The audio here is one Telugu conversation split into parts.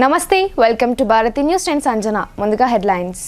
నమస్తే, వెల్కమ్ టు భారతి న్యూస్. నేను సంజన. ముందుగా హెడ్లైన్స్.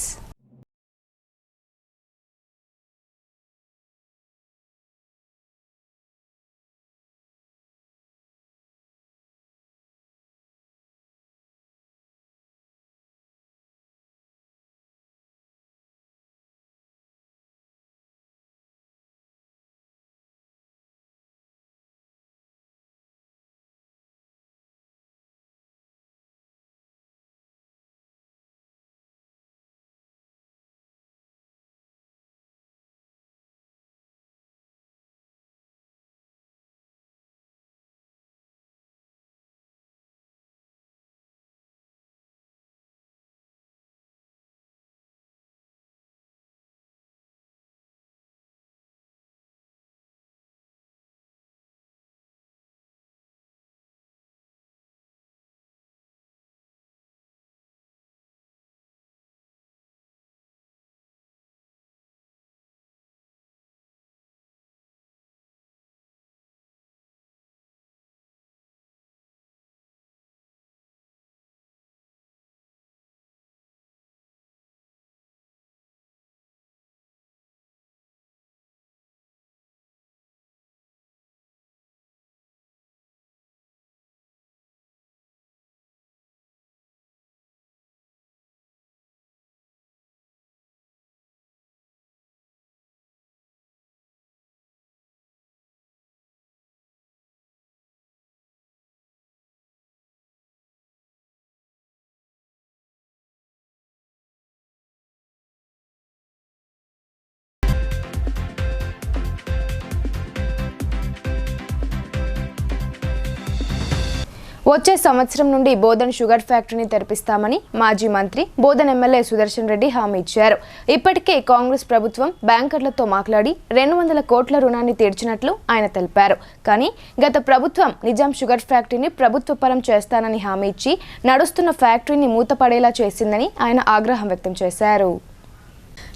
వచ్చే సంవత్సరం నుండి బోధన్ షుగర్ ఫ్యాక్టరీని తెరిపిస్తామని మాజీ మంత్రి బోధన్ ఎమ్మెల్యే సుదర్శన్ రెడ్డి హామీ ఇచ్చారు. ఇప్పటికే కాంగ్రెస్ ప్రభుత్వం బ్యాంకర్లతో మాట్లాడి 200 కోట్ల రుణాన్ని తీర్చినట్లు ఆయన తెలిపారు. కానీ గత ప్రభుత్వం నిజాం షుగర్ ఫ్యాక్టరీని ప్రభుత్వ పరం చేస్తానని హామీ ఇచ్చి నడుస్తున్న ఫ్యాక్టరీని మూతపడేలా చేసిందని ఆయన ఆగ్రహం వ్యక్తం చేశారు.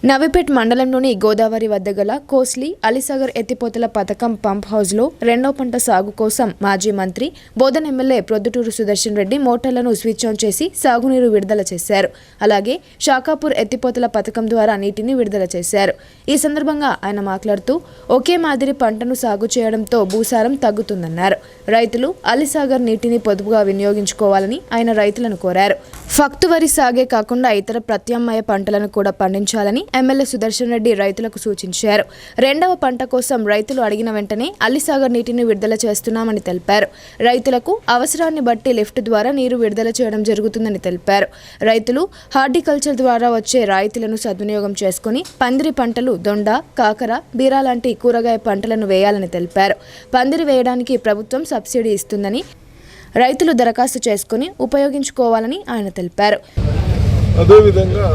నవిపేట్ మండలంలోని గోదావరి వద్ద గల కోస్లీ అలీసాగర్ ఎత్తిపోతల పథకం పంప్ హౌస్లో రెండో పంట సాగు కోసం మాజీ మంత్రి బోధన్ ఎమ్మెల్యే ప్రొద్దుటూరు సుదర్శన్ రెడ్డి మోటార్లను స్విచ్ ఆన్ చేసి సాగునీరు విడుదల చేశారు. అలాగే షాకాపూర్ ఎత్తిపోతల పథకం ద్వారా నీటిని విడుదల చేశారు. ఈ సందర్భంగా ఆయన మాట్లాడుతూ ఒకే మాదిరి పంటను సాగు చేయడంతో భూసారం తగ్గుతుందన్నారు. రైతులు అలీసాగర్ నీటిని పొదుపుగా వినియోగించుకోవాలని ఆయన రైతులను కోరారు. ఫక్తు వరి సాగే కాకుండా ఇతర ప్రత్యామ్నాయ పంటలను కూడా పండించాలని ఎమ్మెల్యే సుదర్శన్ రెడ్డి రైతులకు సూచించారు. రెండవ పంట కోసం రైతులు అడిగిన వెంటనే అలీసాగర్ నీటిని విడుదల చేస్తున్నామని తెలిపారు. రైతులకు అవసరాన్ని బట్టి లిఫ్ట్ ద్వారా నీరు విడుదల చేయడం జరుగుతుందని తెలిపారు. రైతులు హార్టికల్చర్ ద్వారా వచ్చే రాయితీలను సద్వినియోగం చేసుకుని పందిరి పంటలు, దొండ, కాకర, బీరా లాంటి కూరగాయ పంటలను వేయాలని తెలిపారు. పందిరి వేయడానికి ప్రభుత్వం సబ్సిడీ ఇస్తుందని రైతులు దరఖాస్తు చేసుకుని ఉపయోగించుకోవాలని ఆయన తెలిపారు. అదేవిధంగా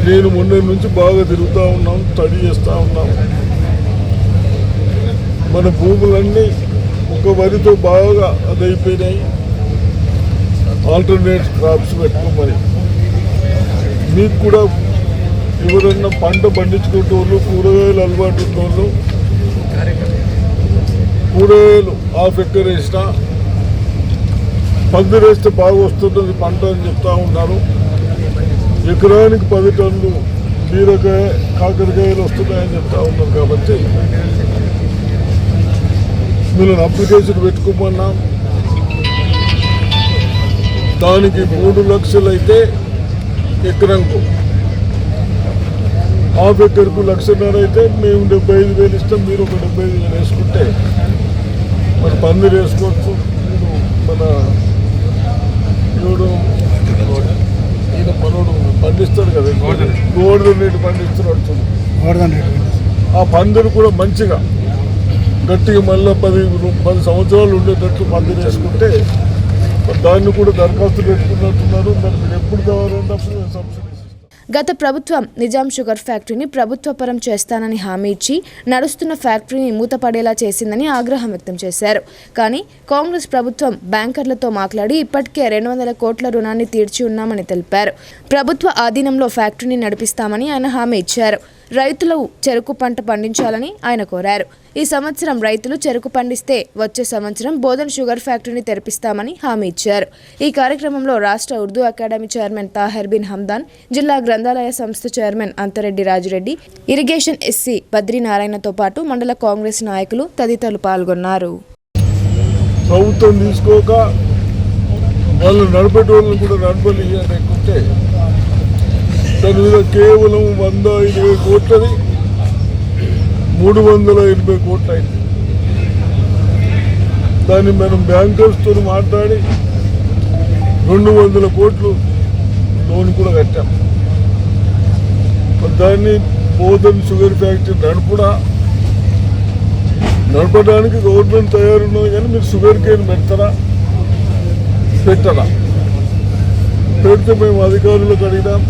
నేను మొన్న నుంచి బాగా తిరుగుతూ ఉన్నాం, స్టడీ చేస్తూ ఉన్నాం. మన భూములన్నీ ఒక వరితో బాగా అదైపోయినాయి. ఆల్టర్నేట్ క్రాప్స్ పెట్టుకోమని మీకు కూడా ఎవరన్నా పంట పండించుకునే వాళ్ళు, కూరగాయలు అలవాటు ఉన్న వాళ్ళు కూరగాయలు హాఫ్ ఎకర్ వేసినా పందిరేస్తే బాగా వస్తున్నది పంట అని చెప్తా ఉన్నారు. ఎకరానికి 10 టన్నులు బీరకాయ, కాకరకాయలు వస్తున్నాయని చెప్తా ఉన్నారు. కాబట్టి మీరు అప్లికేషన్ పెట్టుకోమన్నా దానికి 3 లక్షలు అయితే ఎకరంకు, హాఫ్ ఎకర్కు 1.5 లక్షలు అయితే మేము 75,000 ఇస్తాం. మీరు ఒక 75,000 వేసుకుంటే మన పందిరి వేసుకోవచ్చు. మన మనోడు పండిస్తాడు కదా, గోల్డెన్ రేటు పండిస్తున్నాడు. ఆ పందిరు కూడా మంచిగా గట్టిగా మళ్ళీ 10 సంవత్సరాలు ఉండేటట్లు పందిరి వేసుకుంటే దాన్ని కూడా దరఖాస్తు పెట్టుకున్నట్టున్నారు. మరి మీరు ఎప్పుడు కావాలంటే అప్పుడు సబ్సిడీ. గత ప్రభుత్వం నిజాం షుగర్ ఫ్యాక్టరీని ప్రభుత్వ పరం చేస్తానని హామీ ఇచ్చి నడుస్తున్న ఫ్యాక్టరీని మూతపడేలా చేసిందని ఆగ్రహం వ్యక్తం చేశారు. కానీ కాంగ్రెస్ ప్రభుత్వం బ్యాంకర్లతో మాట్లాడి ఇప్పటికే 200 కోట్ల రుణాన్ని తీర్చి ఉన్నామని తెలిపారు. ప్రభుత్వ ఆధీనంలో ఫ్యాక్టరీని నడిపిస్తామని ఆయన హామీ ఇచ్చారు. రైతులు చెరుకు పంట పండించాలని ఆయన కోరారు. ఈ సంవత్సరం రైతులు చెరుకు పండిస్తే వచ్చే సంవత్సరం బోధన్ షుగర్ ఫ్యాక్టరీని తెరిపిస్తామని హామీ ఇచ్చారు. ఈ కార్యక్రమంలో రాష్ట్ర ఉర్దూ అకాడమీ చైర్మన్ తాహెర్ బిన్ హమ్దాన్, జిల్లా గ్రంథాలయ సంస్థ chairman Anthareddy Rajureddy, irrigation SE బద్రీనారాయణతో పాటు మండల కాంగ్రెస్ నాయకులు తదితరులు పాల్గొన్నారు. ప్రభుత్వం తీసుకోక వాళ్ళు నడిపేటోళ్ళని కూడా నడపలేకుంటే దాని మీద కేవలం 120 కోట్లది 380 కోట్లు అయింది. దాన్ని మనం బ్యాంకర్స్తో మాట్లాడి 200 కోట్లు లోన్ కూడా కట్టాం. దాన్ని బోధన్ షుగర్ ఫ్యాక్టరీ నడపడానికి గవర్నమెంట్ తయారున్నది, కానీ మీరు షుగర్ కేన్ పెట్టరా? పెడితే మేము అధికారులకు అడిగినాం,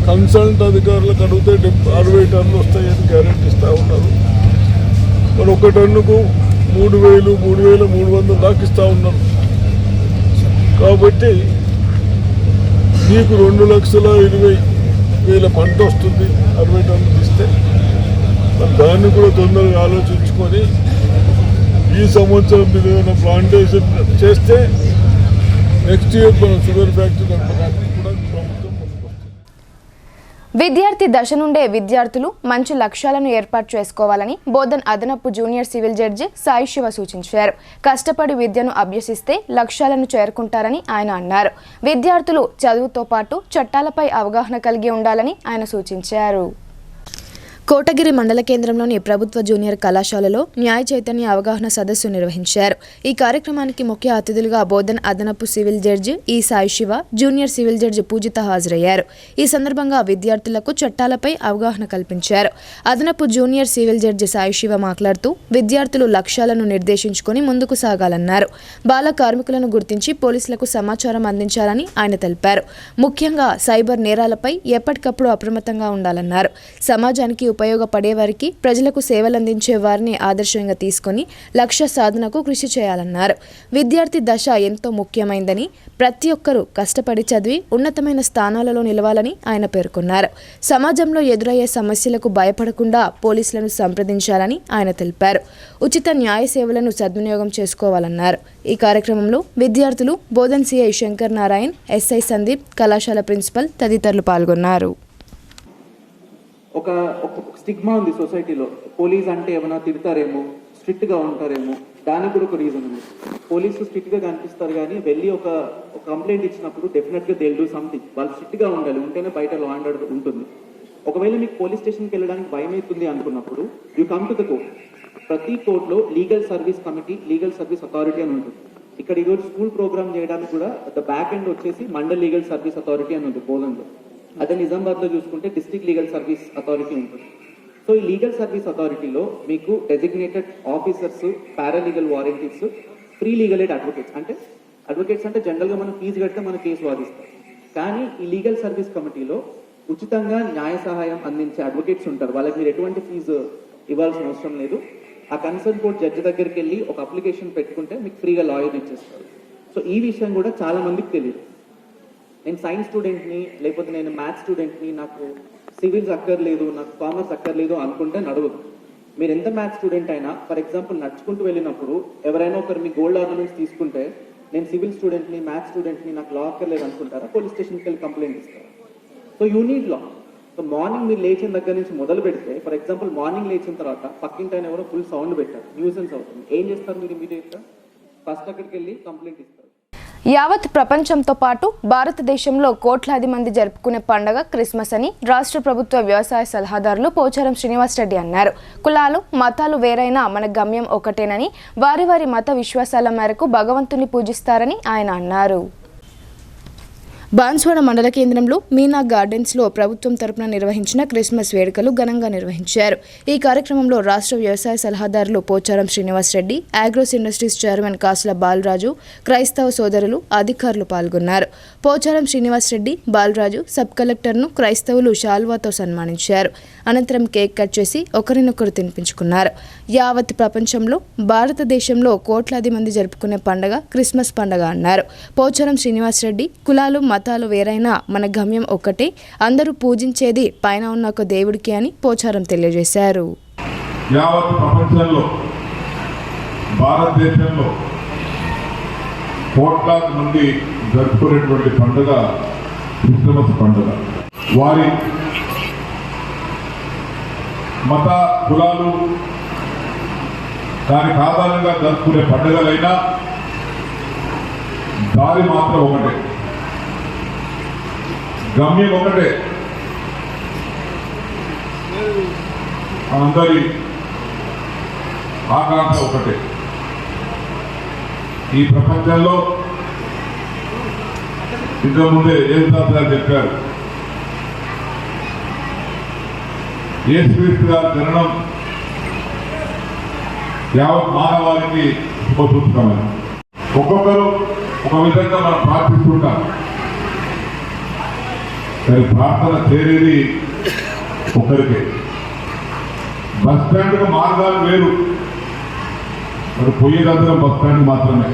కన్సల్ట్ అధికారులకు అడిగితే 60 టన్నులు వస్తాయని గ్యారెంటీ ఇస్తూ ఉన్నారు. మరి ఒక టన్నుకు 3,000, 3,300 దాకా ఇస్తూ ఉన్నారు. కాబట్టి మీకు 2,20,000 పంట వస్తుంది 60 టన్నులు ఇస్తే. మరి దాన్ని కూడా తొందరగా ఆలోచించుకొని ఈ సంవత్సరం మీరు ఏమైనా ప్లాంటేషన్ చేస్తే నెక్స్ట్ ఇయర్ మనం షుగర్ ఫ్యాక్టరీ నడపడానికి కూడా ప్రభుత్వం ముందుకొస్తుంది. విద్యార్థి దశ నుండే విద్యార్థులు మంచి లక్ష్యాలను ఏర్పాటు చేసుకోవాలని బోధన్ అదనపు junior civil judge Sai Shiva సూచించారు. కష్టపడి విద్యను అభ్యసిస్తే లక్ష్యాలను చేరుకుంటారని ఆయన అన్నారు. విద్యార్థులు చదువుతో పాటు చట్టాలపై అవగాహన కలిగి ఉండాలని ఆయన సూచించారు. కోటగిరి మండల కేంద్రంలోని ప్రభుత్వ జూనియర్ కళాశాలలో న్యాయ చైతన్య అవగాహన సదస్సు నిర్వహించారు. ఈ కార్యక్రమానికి ముఖ్య అతిథులుగా బోధన్ అదనపు civil judge E Sai Shiva, junior civil judge Poojitha హాజరయ్యారు. ఈ సందర్భంగా విద్యార్థులకు చట్టాలపై అవగాహన కల్పించారు. అదనపు junior civil judge Sai Shiva మాట్లాడుతూ విద్యార్థులు లక్ష్యాలను నిర్దేశించుకొని ముందుకు సాగాలన్నారు. బాల కార్మికులను గుర్తించి పోలీసులకు సమాచారం అందించాలని ఆయన తెలిపారు. ముఖ్యంగా సైబర్ నేరాలపై ఎప్పటికప్పుడు అప్రమత్తంగా ఉండాలన్నారు. సమాజానికి ఉపయోగపడే వారికి, ప్రజలకు సేవలందించే వారిని ఆదర్శంగా తీసుకొని లక్ష్య సాధనకు కృషి చేయాలన్నారు. విద్యార్థి దశ ఎంతో ముఖ్యమైందని, ప్రతి ఒక్కరూ కష్టపడి చదివి ఉన్నతమైన స్థానాలలో నిలవాలని ఆయన పేర్కొన్నారు. సమాజంలో ఎదురయ్యే సమస్యలకు భయపడకుండా పోలీసులను సంప్రదించాలని ఆయన తెలిపారు. ఉచిత న్యాయ సేవలను సద్వినియోగం చేసుకోవాలన్నారు. ఈ కార్యక్రమంలో విద్యార్థులు, బోధన్ సిఐ శంకర్ నారాయణ్, ఎస్ఐ సందీప్, కళాశాల ప్రిన్సిపల్ తదితరులు పాల్గొన్నారు. ఒక స్టిగ్మా ఉంది సొసైటీలో. పోలీస్ అంటే ఏమైనా తిడతారేమో, స్ట్రిక్ట్గా ఉంటారేమో. దానికి కూడా ఒక రీజన్ ఉంది. పోలీసు స్ట్రిక్ట్గా కనిపిస్తారు, కానీ వెళ్ళి ఒక కంప్లైంట్ ఇచ్చినప్పుడు డెఫినెట్గా దే విల్ డూ సంథింగ్. వాళ్ళు స్ట్రిక్ట్గా ఉండాలి, ఉంటేనే బయట లా అండ్ ఆర్డర్ ఉంటుంది. ఒకవేళ మీకు పోలీస్ స్టేషన్కి వెళ్ళడానికి భయం అవుతుంది అనుకున్నప్పుడు you come to the court. ప్రతి కోర్టులో legal service committee, legal service authority అని ఉంటుంది. ఇక్కడ ఈరోజు స్కూల్ ప్రోగ్రామ్ చేయడానికి కూడా ద బ్యాక్ ఎండ్ వచ్చేసి మండల్ లీగల్ సర్వీస్ అథారిటీ అని ఉంది బోధన్లో. అదే నిజామాబాద్లో చూసుకుంటే డిస్ట్రిక్ట్ లీగల్ సర్వీస్ అథారిటీ ఉంటుంది. సో ఈ లీగల్ సర్వీస్ అథారిటీలో మీకు designated officers, paralegal warranties, free legal aid advocates. అంటే అడ్వకేట్స్ అంటే జనరల్గా మనం ఫీజు కడితే మన కేసు వాదిస్తాం. కానీ ఈ లీగల్ సర్వీస్ కమిటీలో ఉచితంగా న్యాయ సహాయం అందించే అడ్వకేట్స్ ఉంటారు. వాళ్ళకి మీరు ఎటువంటి ఫీజు ఇవ్వాల్సిన అవసరం లేదు. ఆ కన్సర్న్ కోర్ట్ జడ్జి దగ్గరికి వెళ్ళి ఒక అప్లికేషన్ పెట్టుకుంటే మీకు ఫ్రీగా లాయర్ ఇచ్చేస్తారు. సో ఈ విషయం కూడా చాలా మందికి తెలియదు. నేను సైన్స్ స్టూడెంట్ని, లేకపోతే నేను మ్యాథ్స్ స్టూడెంట్ని, నాకు సివిల్స్ అక్కర్లేదు, నాకు కామర్స్ అక్కర్లేదు అనుకుంటే నడవదు. మీరు ఎంత మ్యాథ్స్ స్టూడెంట్ అయినా, ఫర్ ఎగ్జాంపుల్ నడుచుకుంటూ వెళ్ళినప్పుడు ఎవరైనా ఒకరు మీ గోల్డ్ ఆర్నమెంట్స్ తీసుకుంటే, నేను సివిల్ స్టూడెంట్ని, మ్యాథ్స్ స్టూడెంట్ని, నాకు లా అక్కర్లేదు అనుకుంటారా? పోలీస్ స్టేషన్కి వెళ్ళి కంప్లైంట్ ఇస్తారు. So you need law. So morning మీరు లేచిన దగ్గర నుంచి మొదలు పెడితే, ఫర్ ఎగ్జాంపుల్ మార్నింగ్ లేచిన తర్వాత పక్కింటి ఆయన ఎవరో ఫుల్ సౌండ్ పెట్టారు, న్యూసెన్స్ అవుతుంది. ఏం చేస్తారు మీరు? ఇమీడియట్గా ఫస్ట్ అక్కడికి వెళ్ళి కంప్లైంట్ ఇస్తారు. యావత్ ప్రపంచంతో పాటు భారతదేశంలో కోట్లాది మంది జరుపుకునే పండుగ క్రిస్మస్ అని రాష్ట్ర ప్రభుత్వ వ్యవసాయ సలహాదారులు పోచారం శ్రీనివాస్ రెడ్డి అన్నారు. కులాలు, మతాలు వేరైనా మన గమ్యం ఒకటేనని, వారి వారి మత విశ్వాసాల మేరకు భగవంతుని పూజిస్తారని ఆయన అన్నారు. బాన్స్వాడ మండల కేంద్రంలో మీనా గార్డెన్స్లో ప్రభుత్వం తరపున నిర్వహించిన క్రిస్మస్ వేడుకలు ఘనంగా నిర్వహించారు. ఈ కార్యక్రమంలో రాష్ట్ర వ్యవసాయ సలహాదారులు పోచారం శ్రీనివాస్ రెడ్డి, ఆగ్రోస్ ఇండస్ట్రీస్ చైర్మన్ కాసుల బాలరాజు, క్రైస్తవ సోదరులు, అధికారులు పాల్గొన్నారు. పోచారం శ్రీనివాస్ రెడ్డి, బాలరాజు, సబ్ కలెక్టర్ను క్రైస్తవులు శాల్వాతో సన్మానించారు. అనంతరం కేక్ కట్ చేసి ఒకరినొకరు తినిపించుకున్నారు. యావత్ ప్రపంచంలో, భారతదేశంలో కోట్లాది మంది జరుపుకునే పండుగ క్రిస్మస్ పండుగ అన్నారు. పోచారం శ్రీనివాస్ రెడ్డి, కులాలు, మతాలు వేరైనా మన గమ్యం ఒక్కటే, అందరూ పూజించేది పైన ఉన్న ఒక దేవుడికి అని పోచారం తెలియజేశారు. యావత్ ప్రపంచంలో భారతదేశంలో కోట్లాది మంది జరుపుకునేటువంటి పండుగ క్రిస్మస్ పండుగ. వారి మత కులాలు దానికి ఆధారంగా జరుపుకునే పండుగలైనా దారి మాత్రం ఒకటే, గమ్యం ఒకటే. అందరి ఆకాంక్ష ఒకటే. ఈ ప్రపంచంలో ఇంతకుముందే యేసుదాసు చెప్పారు, యేసుక్రీస్తు గారి జననం యావత్ మానవాళికి శుభసూచకమని. ఒక్కొక్కరు ఒక విధంగా మనం ప్రార్థిస్తుంటాం, కానీ ప్రార్థన చేరేది ఒకరికే. బస్ స్టాండ్కు మార్గాలు వేరు, మరి పోయేదంతా బస్ స్టాండ్ మాత్రమే.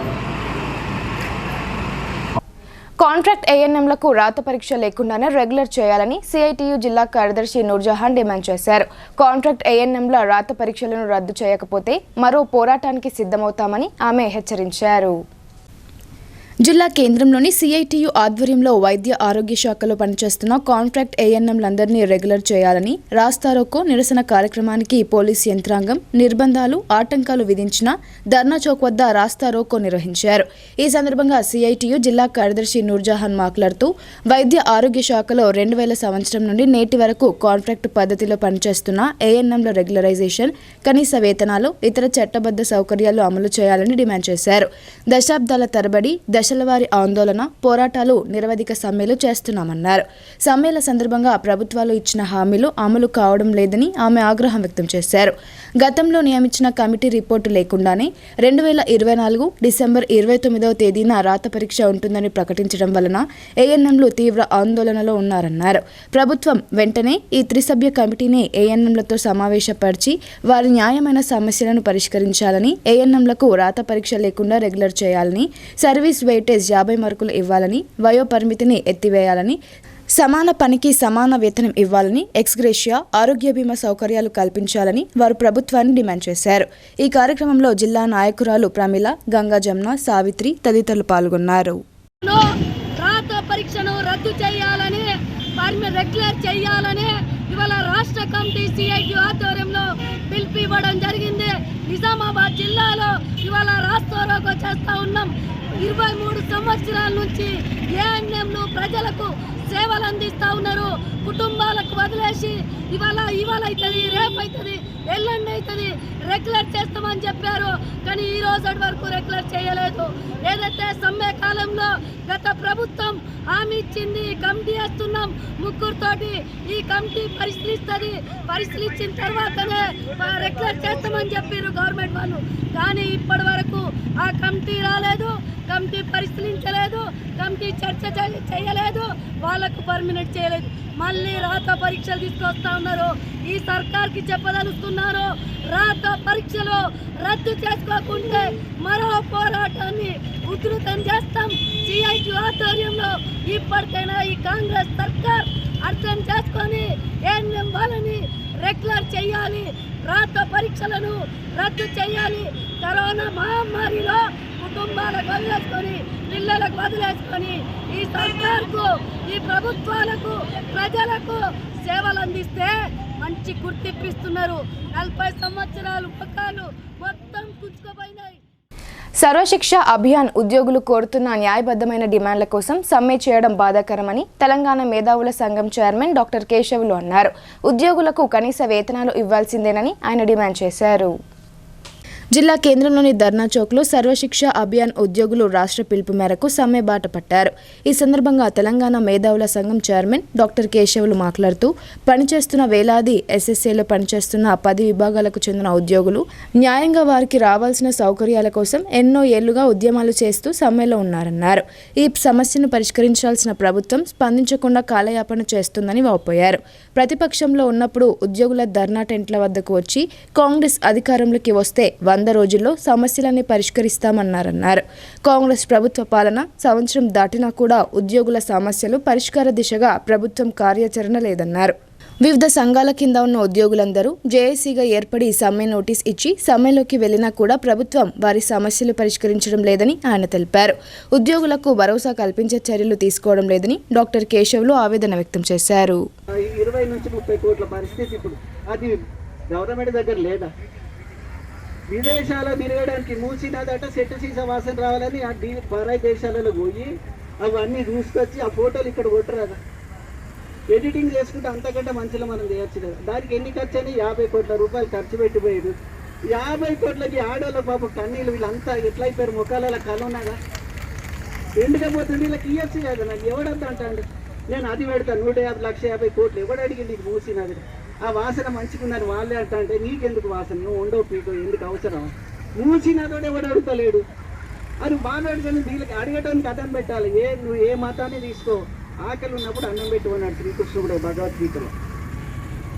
కాంట్రాక్ట్ ఏఎన్ఎంలకు రాత పరీక్ష లేకుండానే రెగ్యులర్ చేయాలని సిఐటియు జిల్లా కార్యదర్శి నూర్జహాన్ డిమాండ్ చేశారు. కాంట్రాక్ట్ ఏఎన్ఎంల రాత పరీక్షలను రద్దు చేయకపోతే మరో పోరాటానికి సిద్ధమవుతామని ఆమె హెచ్చరించారు. జిల్లా కేంద్రంలోని సిఐటియు ఆధ్వర్యంలో వైద్య ఆరోగ్య శాఖలో పనిచేస్తున్న కాంట్రాక్ట్ ఏఎన్ఎంలందరినీ రెగ్యులర్ చేయాలని రాస్తారోకో నిరసన కార్యక్రమానికి పోలీస్ యంత్రాంగం నిర్బంధాలు ఆటంకాలు విధించిన ధర్నా చౌక్ వద్ద రాస్తారోకో నిర్వహించారు. ఈ సందర్భంగా సిఐటియు జిల్లా కార్యదర్శి నూర్జహాన్ మాట్లాడుతూ వైద్య ఆరోగ్య శాఖలో 2000 సంవత్సరం నుండి నేటి వరకు కాంట్రాక్ట్ పద్ధతిలో పనిచేస్తున్న ఏఎన్ఎంల రెగ్యులరైజేషన్, కనీస వేతనాలు, ఇతర చట్టబద్ధ సౌకర్యాలు అమలు చేయాలని డిమాండ్ చేశారు. దశాబ్దాల తరబడి దశలవారి ఆందోళన పోరాటాలు నిరవధిక సమ్మెలు చేస్తున్నామన్నారు. సమ్మెల సందర్భంగా ప్రభుత్వాలు ఇచ్చిన హామీలు అమలు కావడం లేదని ఆమె ఆగ్రహం వ్యక్తం చేశారు. గతంలో నియమించిన కమిటీ రిపోర్టు లేకుండానే 2024 డిసెంబర్ 29వ తేదీన రాత పరీక్ష ఉంటుందని ప్రకటించడం వలన ఏఎన్ఎంలు తీవ్ర ఆందోళనలో ఉన్నారన్నారు. ప్రభుత్వం వెంటనే ఈ త్రిసభ్య కమిటీని ఏఎన్ఎంలతో సమావేశపరిచి వారి న్యాయమైన సమస్యలను పరిష్కరించాలని, ఏఎన్ఎంలకు రాత పరీక్ష లేకుండా రెగ్యులర్ చేయాలని, సర్వీస్ వెయిటేజ్ 50 మార్కులు ఇవ్వాలని, వయో పరిమితిని ఎత్తివేయాలని, సమాన పనికి సమాన వేతనం ఇవ్వాలని, ఎక్స్గ్రేషియా, ఆరోగ్య బీమా సౌకర్యాలు కల్పించాలని వారు ప్రభుత్వాన్ని డిమాండ్ చేశారు. ఈ కార్యక్రమంలో జిల్లా నాయకురాలు ప్రమిళ, గంగా జమున, సావిత్రి తదితరులు పాల్గొన్నారు. రాత పరీక్షను రద్దు చేయాలని, రెగ్యులర్ చేయాలని ఇవాళ రాష్ట్ర కమిటీ సిఐటియు ఆధ్వర్యంలో పిలుపు ఇవ్వడం జరిగింది. నిజామాబాద్ జిల్లాలో ఇవాళ రాస్తారోకో చేస్తా ఉన్నాం. 23 సంవత్సరాల నుంచి ఏఎన్ఎంలు ప్రజలకు సేవలు అందిస్తూ ఉన్నారు. కుటుంబాలకు వదిలేసి ఇవాళ అవుతుంది, రేపు అవుతుంది, ఎల్లుండి అవుతుంది రెగ్యులర్ చేస్తామని చెప్పారు. కానీ ఈ రోజు వరకు రెగ్యులర్ చేయలేదు. ఏదైతే సమ్మె కాలంలో గత ప్రభుత్వం హామీ ఇచ్చింది, కమిటీ వేస్తున్నాం ముగ్గురుతోటి, ఈ కమిటీ పరిశీలించిన తర్వాతనే రెగ్యులర్ చేస్తామని చెప్పారు గవర్నమెంట్ వాళ్ళు. కానీ ఇప్పటి వరకు ఆ కమిటీ రాలేదు, కమిటీ పరిశీలించలేదు, కమిటీ చర్చ చేయలేదు, వాళ్ళకు పర్మినెంట్ చేయలేదు. మళ్ళీ రాత పరీక్షలు తీసుకొస్తా ఉన్నారు. ఈ సర్కార్కి చెప్పదలుస్తున్నారు, రాత పరీక్షలు రద్దు చేసుకోకుంటే మరో పోరాటాన్ని ఉధృతం చేస్తాం. సిఐటి ఆధ్వర్యంలో ఇప్పటికైనా ఈ కాంగ్రెస్ సర్కార్ అర్థం చేసుకొని ఏఎన్ఎం వాళ్ళని రెగ్యులర్ చేయాలి, రాత పరీక్షలను రద్దు చేయాలి. కరోనా మహమ్మారిలో కుటుంబాలకు వదిలేసుకొని, పిల్లలకు వదిలేసుకొని ఈ సర్కార్కు, ఈ ప్రభుత్వాలకు, ప్రజలకు సేవలు అందిస్తే మంచి గుర్తిప్పిస్తున్నారు. 40 సంవత్సరాలు పక్కాలు మొత్తం కుంచుకుపోయినాయి. సర్వశిక్ష అభియాన్ ఉద్యోగులు కోరుతున్న న్యాయబద్ధమైన డిమాండ్ల కోసం సమ్మె చేయడం బాధాకరమని తెలంగాణ మేధావుల సంఘం చైర్మన్ డాక్టర్ కేశవులు అన్నారు. ఉద్యోగులకు కనీస వేతనాలు ఇవ్వాల్సిందేనని ఆయన డిమాండ్ చేశారు. జిల్లా కేంద్రంలోని ధర్నా చౌక్లో సర్వశిక్ష అభియాన్ ఉద్యోగులు రాష్ట్ర పిలుపు మేరకు సమ్మె బాట పట్టారు. ఈ సందర్భంగా తెలంగాణ మేధావుల సంఘం చైర్మన్ డాక్టర్ కేశవులు మాట్లాడుతూ పనిచేస్తున్న వేలాది ఎస్ఎస్ఏలో పనిచేస్తున్న 10 విభాగాలకు చెందిన ఉద్యోగులు న్యాయంగా వారికి రావాల్సిన సౌకర్యాల కోసం ఎన్నో ఏళ్లుగా ఉద్యమాలు చేస్తూ సమ్మెలో ఉన్నారన్నారు. ఈ సమస్యను పరిష్కరించాల్సిన ప్రభుత్వం స్పందించకుండా కాలయాపన చేస్తుందని వాపోయారు. ప్రతిపక్షంలో ఉన్నప్పుడు ఉద్యోగుల ధర్నా టెంట్ల వద్దకు వచ్చి కాంగ్రెస్ అధికారంలోకి వస్తే 100 రోజుల్లో సమస్యలన్నీ పరిష్కరిస్తామన్నారన్నారు. కాంగ్రెస్ ప్రభుత్వ పాలన సంవత్సరం దాటినా కూడా ఉద్యోగుల సమస్యలు పరిష్కార దిశగా ప్రభుత్వం కార్యాచరణ లేదన్నారు. వివిధ సంఘాల కింద ఉన్న ఉద్యోగులందరూ జేఏసీగా ఏర్పడి సమ్మె నోటీస్ ఇచ్చి సమ్మెలోకి వెళ్లినా కూడా ప్రభుత్వం వారి సమస్యలు పరిష్కరించడం లేదని ఆయన తెలిపారు. ఉద్యోగులకు భరోసా కల్పించే చర్యలు తీసుకోవడం లేదని డాక్టర్ కేశవులు ఆవేదన వ్యక్తం చేశారు. 20 నుంచి 30 కోట్ల పరిస్థితి ఇప్పుడు అది గవర్నమెంట్ దగ్గర లేదా? విదేశాల్లో తిరగడానికి మూసినదట సెట్ సీసా వాసన రావాలని ఆ పరాయి దేశాలలో పోయి అవన్నీ చూసుకొచ్చి ఆ ఫోటోలు ఇక్కడ కొట్టరాదా? ఎడిటింగ్ చేసుకుంటే అంతకంటే మంచిగా మనం చేయొచ్చు కదా. దానికి ఎన్ని ఖర్చు అని 50 కోట్ల రూపాయలు ఖర్చు పెట్టిపోయారు. 50 కోట్లకి ఆడోళ్ళ పాప కన్నీళ్ళు వీళ్ళంతా ఎట్లయిపోయారు, ముఖాలలో కలున్నాగా ఎండుకపోతుంది. వీళ్ళకి ఇవ్వచ్చు కదా. నాకు ఎవడంతా అంటాడు నేను అది పెడతాను 150 లక్ష 50 కోట్లు ఎవడు అడిగి నీకు మూసినది ఆ వాసన మంచిగుందని వాళ్ళే అంటా అంటే నీకెందుకు వాసన, నువ్వు ఉండవు పీకో ఎందుకు అవసరం? మూసినతోడు ఎవడు అడుగుతలేడు. అది మాట్లాడుకొని వీళ్ళకి అడగటానికి అర్థం పెట్టాలి. నువ్వు ఏ మతాన్ని తీసుకో, ఆకలి ఉన్నప్పుడు అన్నం పెట్టుకున్నాడు శ్రీకృష్ణుడు భగవద్గీతలో.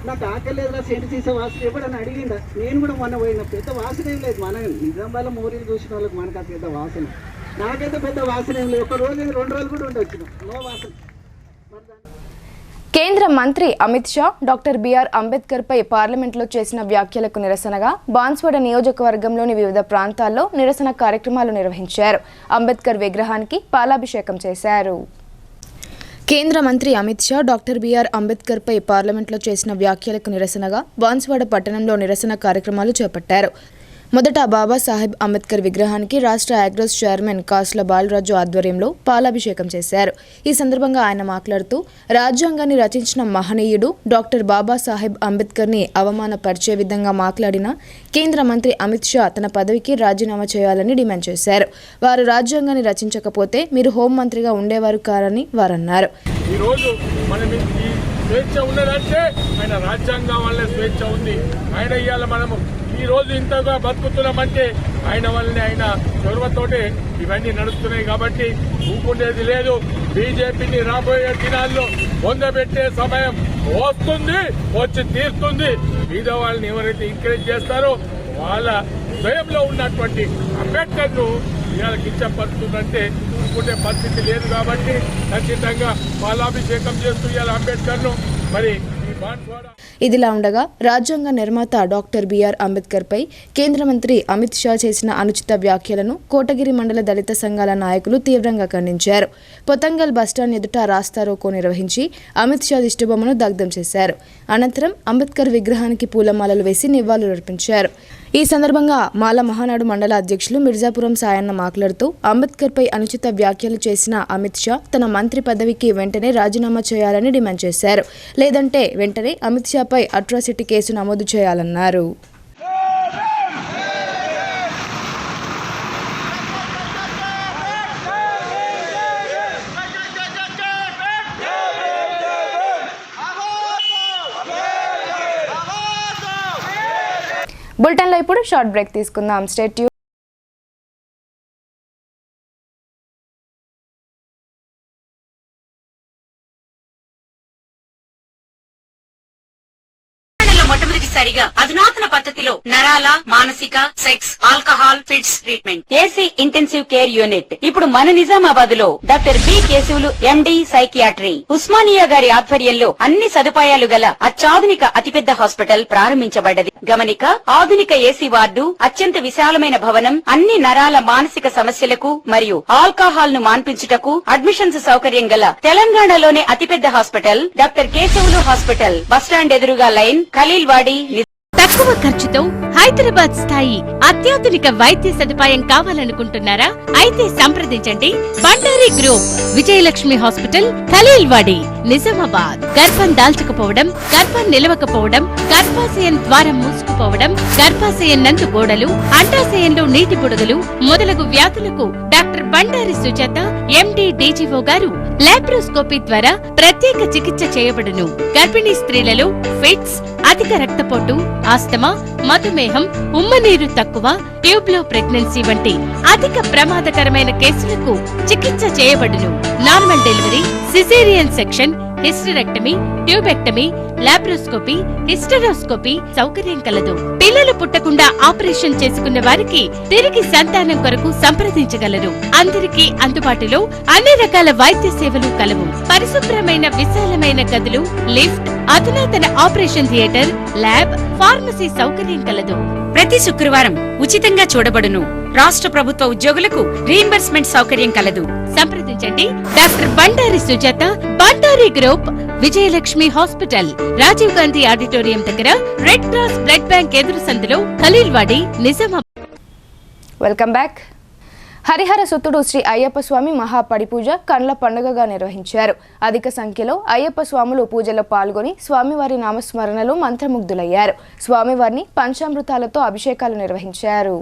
నాకు ఆకలి లేదా సెంటు తీసే వాసన ఎప్పుడన్నా అడిగిందా? నేను కూడా మొన్న పోయిన పెద్ద వాసన ఏం లేదు. మన నిజామాబాద్లో మోరీలు చూసిన వాళ్ళకి మనకు పెద్ద వాసన, నాకైతే పెద్ద వాసన ఏం లేదు. 1 రోజు 2 రోజులు కూడా ఉండొచ్చు నో వాసన. కేంద్ర మంత్రి అమిత్ షా డాక్టర్ బిఆర్ అంబేద్కర్ పై పార్లమెంట్లో చేసిన వ్యాఖ్యలకు నిరసనగా బాన్స్వాడ నియోజకవర్గంలోని వివిధ ప్రాంతాల్లో నిరసన కార్యక్రమాలు నిర్వహించారు. అంబేద్కర్ విగ్రహానికి పాలాభిషేకం చేశారు. కేంద్ర మంత్రి అమిత్ షా డాక్టర్ బిఆర్ అంబేద్కర్ పై పార్లమెంట్లో చేసిన వ్యాఖ్యలకు నిరసనగా బాన్స్వాడ పట్టణంలో నిరసన కార్యక్రమాలు చేపట్టారు. మొదట బాబాసాహెబ్ అంబేద్కర్ విగ్రహానికి రాష్ట్ర అగ్రోస్ చైర్మన్ కాసుల బాలరాజు ఆధ్వర్యంలో పాలాభిషేకం చేశారు. ఈ సందర్భంగా ఆయన మాట్లాడుతూ రాజ్యాంగాన్ని రచించిన మహనీయుడు డాక్టర్ బాబాసాహెబ్ అంబేద్కర్ని అవమానపరిచే విధంగా మాట్లాడిన కేంద్ర మంత్రి అమిత్ షా తన పదవికి రాజీనామా చేయాలని డిమాండ్ చేశారు. వారు రాజ్యాంగాన్ని రచించకపోతే మీరు హోంమంత్రిగా ఉండేవారు కారని వారన్నారు. స్వేచ్ఛ ఉన్నదంటే ఆయన రాజ్యాంగం వల్లే స్వేచ్ఛ ఉంది. ఆయన ఇవాళ మనము ఈ రోజు ఇంతగా బతుకుతున్నామంటే ఆయన వల్లనే, ఆయన చొరవతోటే ఇవన్నీ నడుస్తున్నాయి. కాబట్టి ఊపుకునేది లేదు. బీజేపీని రాబోయే దినాల్లో పొందబెట్టే సమయం వస్తుంది, వచ్చి తీరుతుంది. మీద వాళ్ళని ఎవరైతే ఎంకరేజ్ చేస్తారో వాళ్ళ స్వయంలో ఉన్నటువంటి అంబేద్కర్ ను ఇవాళ కించపరుస్తుందంటే ఊపుకునే పరిస్థితి లేదు. కాబట్టి ఖచ్చితంగా పాలాభిషేకం చేస్తూ ఇవాళ అంబేద్కర్ ను మరి ఇదిలా ఉండగా రాజ్యాంగ నిర్మాత డాక్టర్ బిఆర్ అంబేద్కర్ పై కేంద్ర మంత్రి అమిత్ షా చేసిన అనుచిత వ్యాఖ్యలను కోటగిరి మండల దళిత సంఘాల నాయకులు తీవ్రంగా ఖండించారు. పొతంగల్ బస్టాండ్ ఎదుట రాస్తారోకో నిర్వహించి అమిత్ షా దిష్టిబొమ్మను దగ్ధం చేశారు. అనంతరం అంబేద్కర్ విగ్రహానికి పూలమాలలు వేసి నివాళులర్పించారు. ఈ సందర్భంగా మాల మహానాడు మండల అధ్యక్షులు మిర్జాపురం సాయన్న మాట్లాడుతూ అంబేద్కర్ పై అనుచిత వ్యాఖ్యలు చేసిన అమిత్ షా తన మంత్రి పదవికి వెంటనే రాజీనామా చేయాలని డిమాండ్ చేశారు. లేదంటే వెంటనే అమిత్ షా పై అట్రాసిటీ కేసు నమోదు చేయాలన్నారు. బులెటిన్లో ఇప్పుడు షార్ట్ బ్రేక్ తీసుకుందాం. Stay tune. మొట్టమొదటిసారిగా అధునాతన పద్ధతిలో నరాల, మానసిక, sex, alcohol, fits treatment, AC intensive care unit ఇప్పుడు మన నిజామాబాద్ లో doctor B Keshavulu MD psychiatry, Osmania గారి ఆధ్వర్యంలో అన్ని సదుపాయాలు గల అత్యాధునిక అతిపెద్ద హాస్పిటల్ ప్రారంభించబడ్డది. గమనిక, ఆధునిక ఏసీ వార్డు, అత్యంత విశాలమైన భవనం, అన్ని నరాల మానసిక సమస్యలకు మరియు ఆల్కహాల్ ను మాన్పించుటకు అడ్మిషన్స్ సౌకర్యం గల తెలంగాణలోనే అతిపెద్ద hospital doctor Keshavulu hospital. Bus stand ఎదురుగా లైన్, ఖలీల్వాడి. తక్కువ ఖర్చుతో హైదరాబాద్ స్థాయి అత్యాధునిక వైద్య సదుపాయం కావాలనుకుంటున్నారా? అయితే సంప్రదించండి బండారి గ్రూప్, విజయలక్ష్మి హాస్పిటల్, ఖలీల్వాడి, నిజామాబాద్. గర్భం దాల్చకపోవడం, గర్భం నిలవకపోవడం, గర్భాశయం ద్వారం మూసుకుపోవడం, గర్భాశయం నందు గోడలు, అండాశయంలో నీటి బుడగలు మొదలగు వ్యాధులకు డాక్టర్ బండారి సుజాత ఎండి డీజీఓ గారు లాప్రోస్కోపీ ద్వారా ప్రత్యేక చికిత్స చేయబడును. గర్భిణీ స్త్రీలలో ఫిట్స్, అధిక రక్తపోటు, ఆస్తమా, మధుమేహం, ఉమ్మనీరు తక్కువ, ట్యూబ్లో ప్రెగ్నెన్సీ వంటి అధిక ప్రమాదకరమైన కేసులకు చికిత్స చేయబడును. Normal delivery, caesarean section, hysterectomy, tubectomy, laparoscopy, hysteroscopy సౌకర్యం కలదు. పిల్లలు పుట్టకుండా ఆపరేషన్ చేసుకున్న వారికి తిరిగి సంతానం కొరకు సంప్రదించగలరు. అందరికీ అందుబాటులో అన్ని రకాల వైద్య సేవలు కలవు. పరిశుభ్రమైన విశాలమైన గదులు, లిఫ్ట్, అధునాతన ఆపరేషన్ థియేటర్, ల్యాబ్, ఫార్మసీ సౌకర్యం కలదు. ప్రతి శుక్రవారం ఉచితంగా చూడబడును. రాష్ట్ర ప్రభుత్వ ఉద్యోగులకు రీయింబర్స్మెంట్ సౌకర్యం కలదు. సంప్రదించండి doctor Bandari Sujatha, Bandari group, Vijayalakshmi hospital, Rajiv Gandhi auditorium దగ్గర, రెడ్ క్రాస్ బ్లడ్ బ్యాంక్ ఎదురు సందులో, ఖలీల్వాడి, నిజామాబాద్. Welcome back. హరిహర సుతుడు శ్రీ అయ్యప్ప స్వామి మహాపడిపూజ కండ్ల పండుగగా నిర్వహించారు. అధిక సంఖ్యలో అయ్యప్ప స్వాములు పూజలో పాల్గొని స్వామివారి నామస్మరణలో మంత్రముగ్ధులయ్యారు. స్వామివారిని పంచామృతాలతో అభిషేకాలు నిర్వహించారు.